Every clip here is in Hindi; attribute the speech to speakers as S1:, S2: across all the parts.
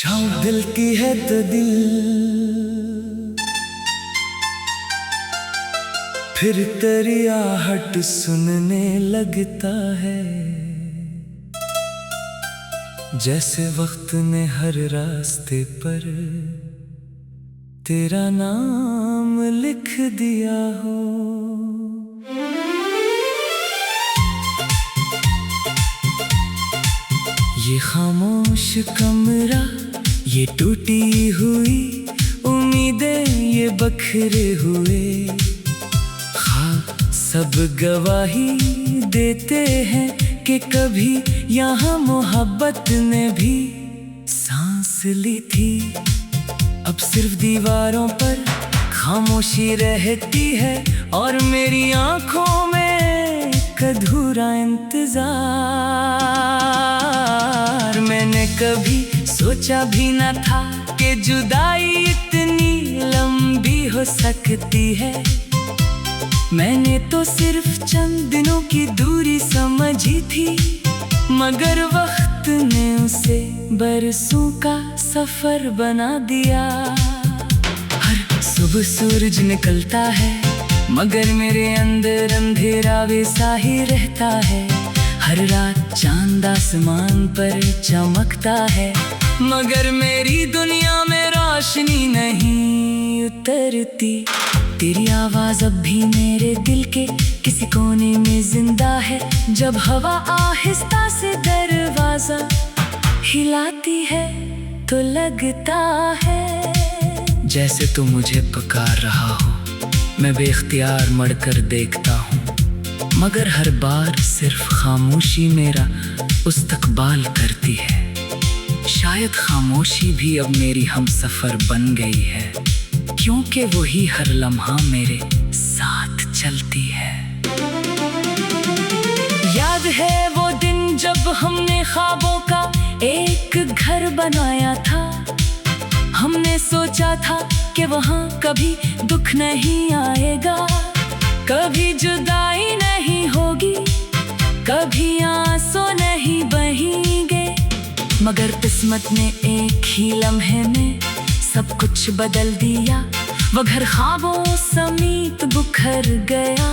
S1: शाम दिल की है तो दिल फिर तेरी आहट सुनने लगता है। जैसे वक्त ने हर रास्ते पर तेरा नाम लिख दिया हो। ये खामोश कमरा, ये टूटी हुई उम्मीदें, ये बखरे हुए ख्वाब सब गवाही देते हैं कि कभी यहाँ मोहब्बत ने भी सांस ली थी। अब सिर्फ दीवारों पर खामोशी रहती है और मेरी आंखों में एक अधूरा इंतजार। मैंने कभी सोचा भी न था कि जुदाई इतनी लंबी हो सकती है। मैंने तो सिर्फ चंद दिनों की दूरी समझी थी, मगर वक्त ने उसे बरसों का सफर बना दिया। हर सुबह सूरज निकलता है मगर मेरे अंदर अंधेरा वैसा ही रहता है। हर रात चांद आसमान पर चमकता है मगर मेरी दुनिया में रोशनी नहीं उतरती। तेरी आवाज अब भी मेरे दिल के किसी कोने में जिंदा है। जब हवा आहिस्ता से दरवाजा हिलाती है तो लगता है जैसे तू मुझे पुकार रहा हो। मैं बेख्तियार मड़कर देखता हूँ मगर हर बार सिर्फ खामोशी मेरा इस्तकबाल करती है। शायद खामोशी भी अब मेरी हमसफर बन गई है, क्योंकि वही हर लम्हा मेरे साथ चलती है। याद है वो दिन जब हमने ख्वाबों का एक घर बनाया था। हमने सोचा था कि वहाँ कभी दुख नहीं आएगा, कभी जुदाई नहीं होगी, कभी आंसू नहीं बहेंगे। मगर किस्मत ने एक ही लम्हे में सब कुछ बदल दिया। वो घर ख्वाबों समेत बिखर गया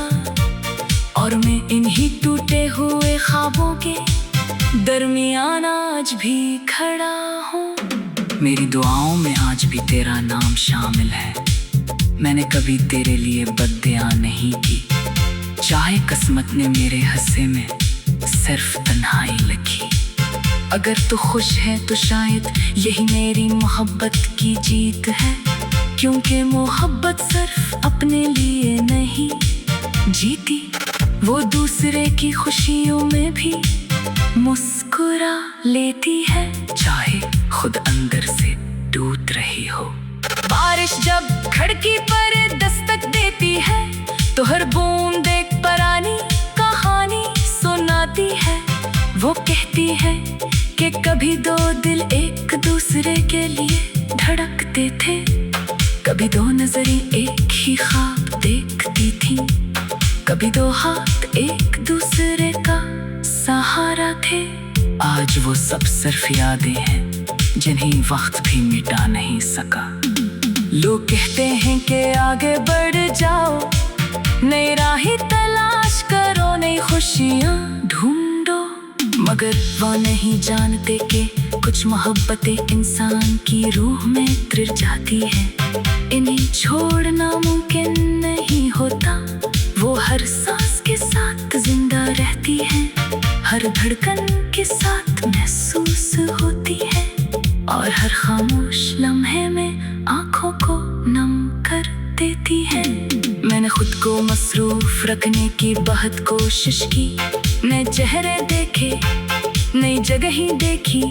S1: और मैं इन्हीं टूटे हुए ख्वाबों के दरमियान आज भी खड़ा हूँ। मेरी दुआओं में आज भी तेरा नाम शामिल है। मैंने कभी तेरे लिए बद्दुआ नहीं की, चाहे किस्मत ने मेरे हिस्से में सिर्फ तन्हाई लिखी। अगर तू खुश है तो शायद यही मेरी मोहब्बत की जीत है, क्योंकि मोहब्बत सिर्फ अपने लिए नहीं जीती, वो दूसरे की खुशियों में भी मुस्कुरा लेती है, चाहे खुद अंदर से टूट रही हो। बारिश जब खिड़की पर दस्तक देती है तो हर बूंद एक पुरानी कहानी सुनाती है। वो कहती है कि कभी दो दिल एक दूसरे के लिए धड़कते थे, कभी दो नजरें एक ही ख्वाब देखती थी, कभी दो हाथ एक दूसरे का सहारा थे। आज वो सब सिर्फ यादें हैं जिन्हें वक्त भी मिटा नहीं सका। लोग कहते हैं कि आगे बढ़ जाओ, नई राहें तलाश करो, नई खुशियाँ ढूंढो, मगर वो नहीं जानते कि कुछ मोहब्बतें इंसान की रूह में उतर जाती है। इन्हें छोड़ना मुमकिन नहीं होता, वो हर सांस के साथ जिंदा रहती है, हर धड़कन के साथ महसूस होती है और हर खामोश लम्हे में आंखों को नम कर देती है। मैंने खुद को मसरूफ रखने की बहुत कोशिश की, नए चेहरे देखे, नई जगहें देखी,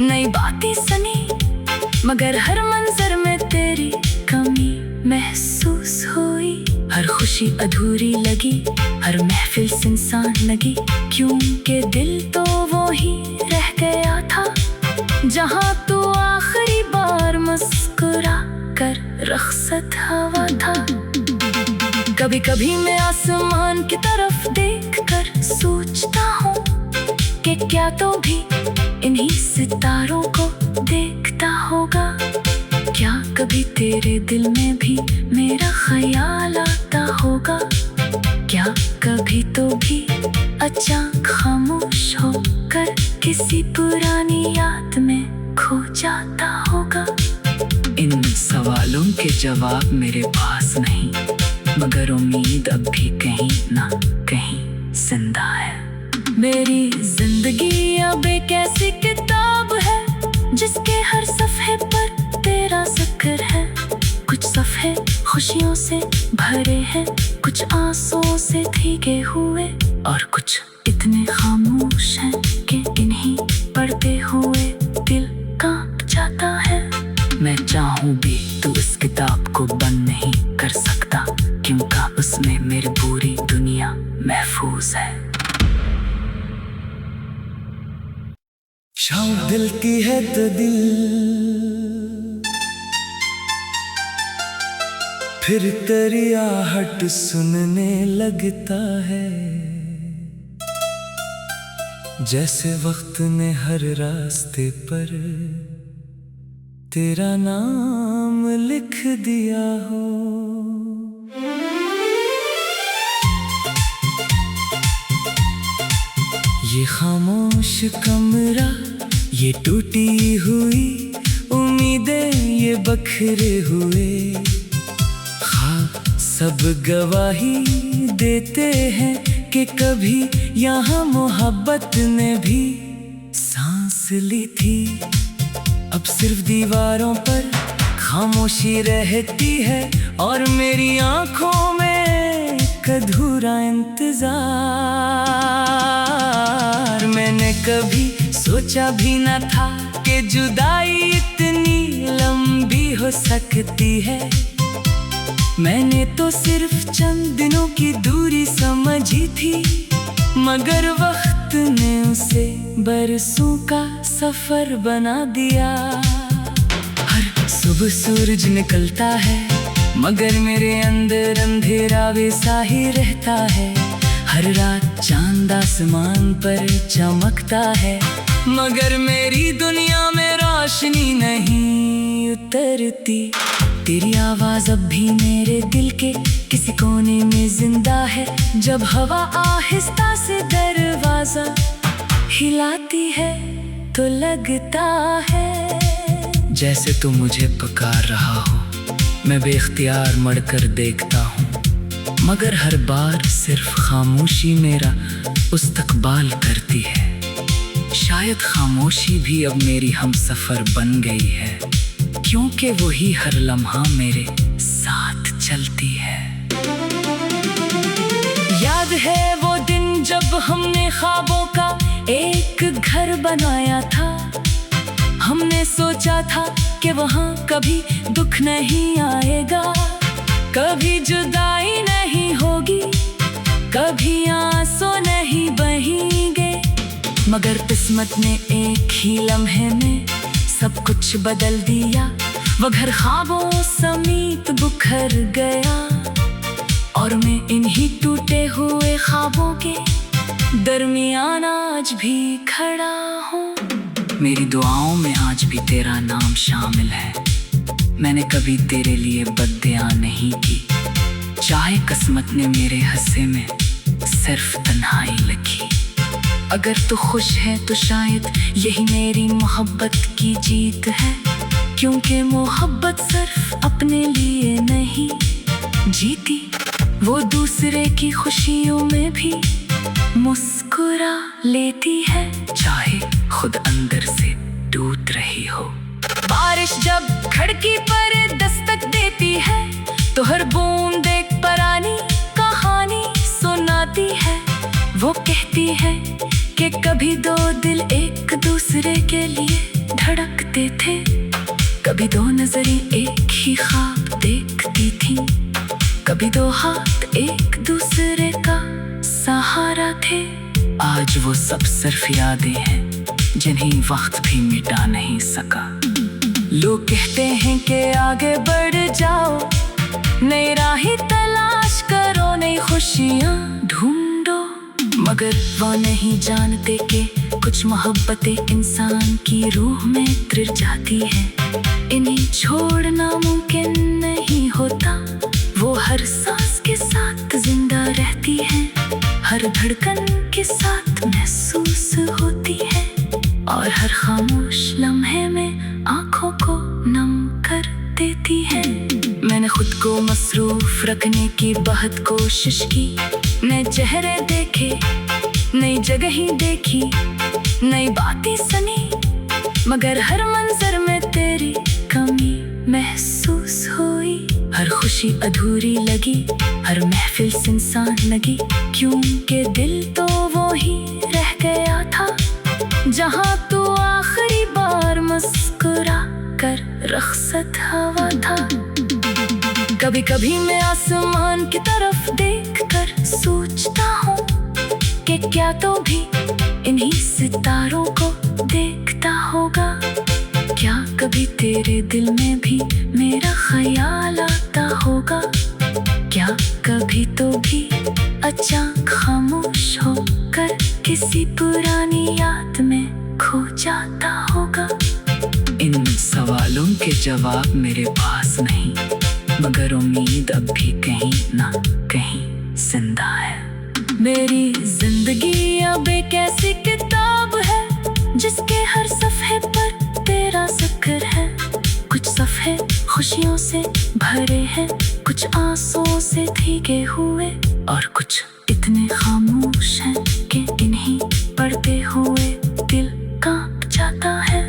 S1: नई बातें सुनी, मगर हर मंजर में तेरी कमी महसूस हुई। हर खुशी अधूरी लगी, हर महफिल सुनसान लगी, क्योंकि दिल तो वो ही रह गया था जहाँ तू आखिरी बार मुस्कुरा कर रुखसत हुआ था। कभी कभी मैं आसमान की तरफ देखकर सोचता हूँ कि क्या तो भी इन्हीं सितारों को देखता कभी तेरे दिल में भी मेरा ख्याल आता होगा? क्या कभी तो भी अचानक खामोश होकर किसी पुरानी याद में खो जाता होगा? इन सवालों के जवाब मेरे पास नहीं, मगर उम्मीद अब भी कहीं ना कहीं जिंदा है। मेरी जिंदगी अब एक ऐसी किताब है जिसके हर सफ़े पर तेरा जिक्र है। कुछ सफ़े खुशियों से भरे हैं, कुछ आंसुओं से भीगे हुए, और कुछ इतने खामोश हैं कि इन्हीं पढ़ते हुए दिल कांप जाता है। मैं चाहूँ भी तो इस किताब को बंद नहीं कर सकता, क्योंकि उसमें मेरी पूरी दुनिया महफूज है।
S2: शाम दिल की है तो दिल फिर तेरी आहट सुनने लगता है। जैसे वक्त ने हर रास्ते पर तेरा नाम लिख दिया हो। ये खामोश कमरा, ये टूटी हुई उम्मीदें, ये बखरे हुए ख्वाब सब गवाही देते हैं कि कभी यहाँ मोहब्बत ने भी सांस ली थी। अब सिर्फ दीवारों पर खामोशी रहती है और मेरी आंखों में अधूरा इंतजार। मैंने कभी सोचा भी न था कि जुदाई इतनी लंबी हो सकती है। मैंने तो सिर्फ चंद दिनों की दूरी समझी थी, मगर वक्त ने उसे बरसों का सफर बना दिया। हर सुबह सूरज निकलता है, मगर मेरे अंदर अंधेरा वैसा ही रहता है। हर रात चांद आसमान पर चमकता है, मगर मेरी दुनिया में रोशनी नहीं उतरती। तेरी आवाज अब भी मेरे दिल के किसी कोने में जिंदा है। जब हवा आहिस्ता से दरवाजा हिलाती है तो लगता है
S1: जैसे तू मुझे पुकार रहा हो। मैं बेख्तियार मड़कर देखता हूँ, मगर हर बार सिर्फ खामोशी मेरा इस्तकबाल करती है। शायद खामोशी भी अब मेरी हमसफर बन गई है, क्योंकि वही हर लम्हा मेरे साथ चलती है। याद है वो दिन जब हमने ख्वाबों का एक घर बनाया था। हमने सोचा था कि वहाँ कभी दुख नहीं आएगा, कभी जुदाई नहीं होगी, कभी आंसू नहीं बहेंगे। मगर किस्मत ने एक ही लम्हे में सब कुछ बदल दिया। वो घर ख्वाबों समेत बिखर गया, और मैं इन्हीं टूटे हुए ख्वाबों के दरमियान आज भी खड़ा हूँ। मेरी दुआओं में आज भी तेरा नाम शामिल है। मैंने कभी तेरे लिए बद्दुआ नहीं की, चाहे किस्मत ने मेरे हिस्से में सिर्फ तन्हाई लिखी। अगर तू खुश है तो शायद यही मेरी मोहब्बत की जीत है, क्योंकि मोहब्बत सिर्फ अपने लिए नहीं जीती, वो दूसरे की खुशियों में भी मुस्कुरा लेती है, चाहे खुद अंदर से टूट रही हो। बारिश जब खिड़की पर दस्तक देती है तो हर बूंद एक पुरानी कहानी सुनाती है। वो कहती है कि कभी दो दिल एक दूसरे के लिए धड़कते थे, कभी दो नजरें एक ही ख्वाब देखती थी, कभी दो हाथ एक दूसरे का सहारा थे। आज वो सब सिर्फ यादें हैं जिन्हें वक्त भी मिटा नहीं सका। लोग कहते हैं कि आगे बढ़ जाओ, नई राहें तलाश करो, नई खुशियाँ ढूंढो, मगर वो नहीं जानते कि कुछ मोहब्बतें इंसान की रूह में उतर जाती है। इन्हें छोड़ना मुमकिन हर सांस के साथ जिंदा रहती है, हर धड़कन के साथ महसूस होती है, और हर खामोश लम्हे में आंखों को नम कर देती है। मैंने खुद को मसरूफ रखने की बहुत कोशिश की, नए चेहरे देखे, नई जगह देखी, नई बातें सुनी, मगर हर मंजर में तेरी कमी महसूस हुई। हर खुशी अधूरी लगी, हर महफिल सुनसान लगी, क्योंकि दिल तो वो ही रह गया था जहाँ तू आखिरी बार मुस्कुरा कर रुखसत हुआ था। कभी कभी मैं आसमान की तरफ देखकर सोचता हूँ कि क्या तो भी इन्हीं सितारों को देखता होगा। क्या कभी तेरे दिल में भी मेरा ख्याल आता होगा? क्या कभी तो भी अचानक खामोश होकर किसी पुरानी याद में खो जाता होगा?
S2: इन सवालों के जवाब मेरे पास नहीं, मगर उम्मीद अब भी कहीं ना कहीं जिंदा है।
S1: मेरी जिंदगी अब एक ऐसी किताब है जिसके हर सफ़े पर तेरा जिक्र है। कुछ सफ़े खुशियों से भरे हैं, कुछ आंसुओं से भीगे हुए, और कुछ इतने खामोश हैं कि इन्हीं पढ़ते हुए दिल कांप जाता है।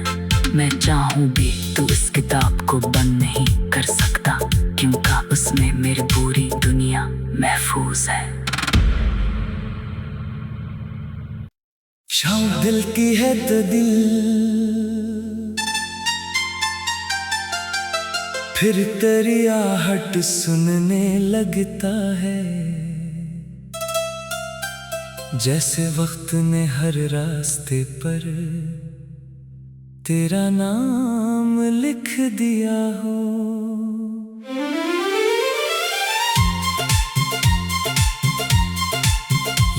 S2: मैं चाहूँ भी तो इस किताब को बंद नहीं कर सकता, क्योंकि उसमें मेरी पूरी दुनिया महफूज है।
S3: शाम दिल की है तो दिल फिर तेरी आहट सुनने लगता है, जैसे वक्त ने हर रास्ते पर तेरा नाम लिख दिया हो।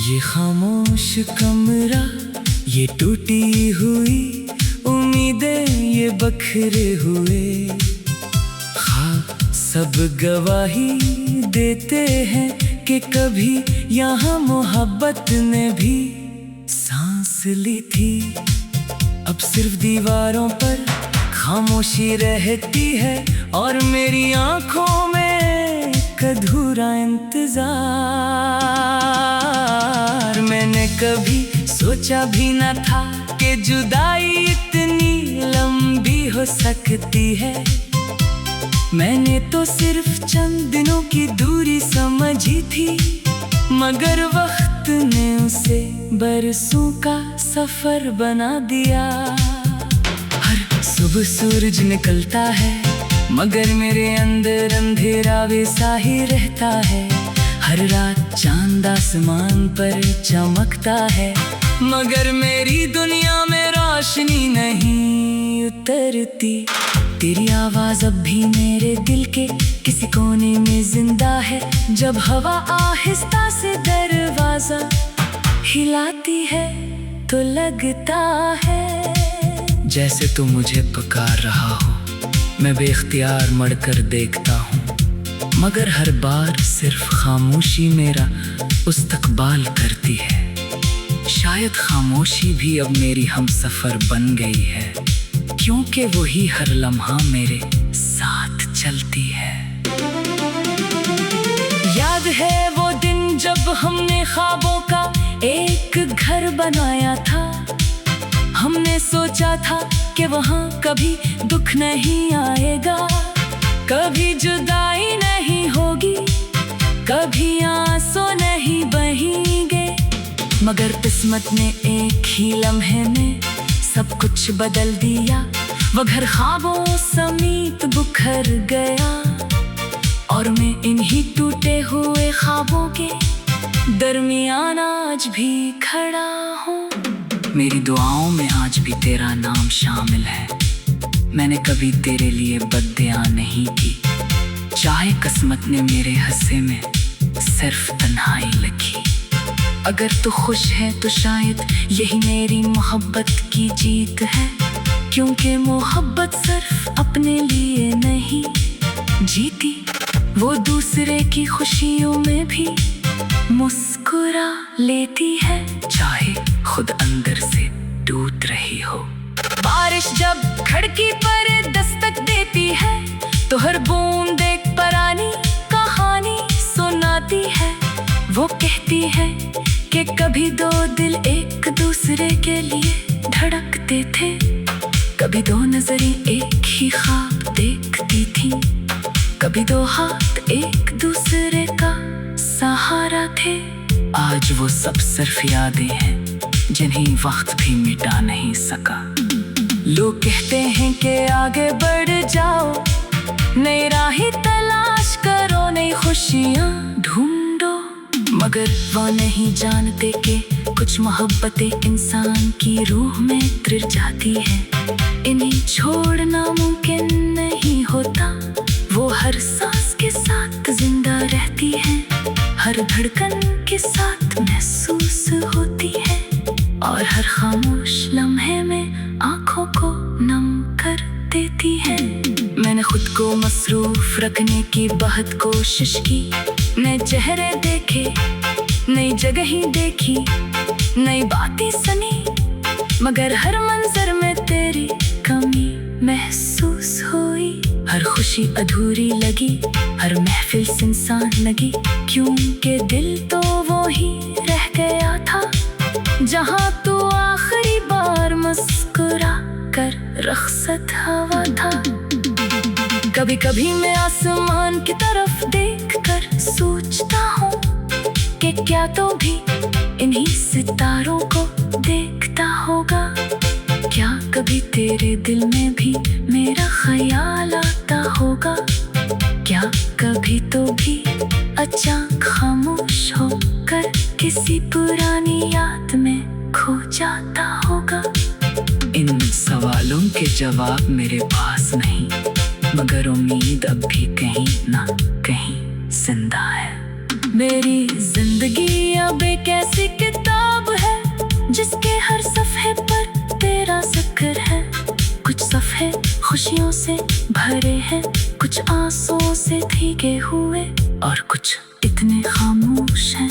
S3: ये खामोश कमरा, ये टूटी हुई उम्मीदें, ये बखरे हुए ख्वाब सब गवाही देते हैं कि कभी यहाँ मोहब्बत ने भी सांस ली थी। अब सिर्फ दीवारों पर खामोशी रहती है, और मेरी आंखों में अधूरा इंतजार। मैंने कभी सोचा भी न था कि जुदाई इतनी लंबी हो सकती है। मैंने तो सिर्फ चंद दिनों की दूरी समझी थी, मगर वक्त ने उसे बरसों का सफर बना दिया। हर सुबह सूरज निकलता है, मगर मेरे अंदर अंधेरा वैसा ही रहता है। हर रात चांद आसमान पर चमकता है, मगर मेरी दुनिया में रोशनी नहीं उतरती। तेरी आवाज अब भी मेरे दिल के किसी कोने में जिंदा है। जब हवा आहिस्ता से दरवाजा हिलाती है तो लगता है
S2: जैसे तू मुझे पुकार रहा हो। मैं बेख्तियार मड़कर देखता हूँ, मगर हर बार सिर्फ खामोशी मेरा इस्तकबाल करती है। शायद खामोशी भी अब मेरी हमसफर बन गई है, क्योंकि वही हर लम्हा मेरे साथ चलती है।
S1: याद है वो दिन जब हमने ख्वाबों का एक घर बनाया था। हमने सोचा था कि वहाँ कभी दुख नहीं आएगा, कभी जुदाई नहीं होगी, कभी आंसू नहीं बहेंगे। मगर किस्मत ने एक ही लम्हे में सब कुछ बदल दिया। वो घर ख्वाबों समेत बिखर गया, और मैं इन्हीं टूटे हुए ख्वाबों के दरमियान आज भी खड़ा हूँ।
S2: मेरी दुआओं में आज भी तेरा नाम शामिल है। मैंने कभी तेरे लिए बद्दुआ नहीं की, चाहे किस्मत ने मेरे हिस्से में सिर्फ तन्हाई लिखी। अगर तू खुश है तो शायद यही मेरी मोहब्बत की जीत है, क्योंकि मोहब्बत सिर्फ अपने लिए नहीं जीती, वो दूसरे
S1: की खुशियों में भी मुस्कुरा लेती है,
S3: चाहे खुद अंदर से टूट रही हो।
S1: बारिश जब खिड़की पर दस्तक देती है तो हर बूंद एक पुरानी कहानी सुनाती है। वो कहती है कि कभी दो दिल एक दूसरे के लिए धड़कते थे, कभी दो नजरें एक ही ख्वाब देखती थी, कभी दो हाथ एक दूसरे का सहारा थे।
S3: आज वो सब सिर्फ यादें हैं जिन्हें वक्त भी मिटा नहीं सका।
S1: लोग कहते हैं कि आगे बढ़ जाओ, नई राहें तलाश करो, नई खुशियाँ ढूंढो, मगर वो नहीं जानते कि कुछ मोहब्बतें इंसान की रूह में उतर जाती है। इन्हें छोड़ना मुमकिन नहीं होता, वो हर सांस के साथ जिंदा रहती है, हर धड़कन के साथ महसूस होती है, और हर खामोश लम्हे में आंखों को नम कर देती है। मैंने खुद को मसरूफ रखने की बहुत कोशिश की, नए चेहरे देखे, नई जगहें देखी, नई बातें सुनी, मगर हर मंजर में तेरी कमी महसूस हुई। हर खुशी अधूरी लगी, हर महफिल सुनसान लगी, क्योंकि दिल तो वो ही रह गया था जहाँ तू आखिरी बार मुस्कुरा कर रुखसत हुआ था। कभी कभी मैं आसमान की तरफ देखकर सोचता हूँ कि क्या तो भी इन्हीं सितारों को देखता होगा। क्या कभी तेरे दिल में भी मेरा ख्याल आता होगा? क्या कभी तो भी अचानक खामोश होकर किसी पुरानी याद में खो जाता होगा?
S3: इन सवालों के जवाब मेरे पास नहीं, मगर उम्मीद अब भी कहीं ना कहीं जिंदा है।
S1: मेरी जिंदगी अब एक ऐसी किताब है जिसके हर सफ़े पर तेरा जिक्र है। कुछ सफ़े खुशियों से भरे हैं, कुछ आंसुओं से भीगे हुए, और कुछ इतने खामोश हैं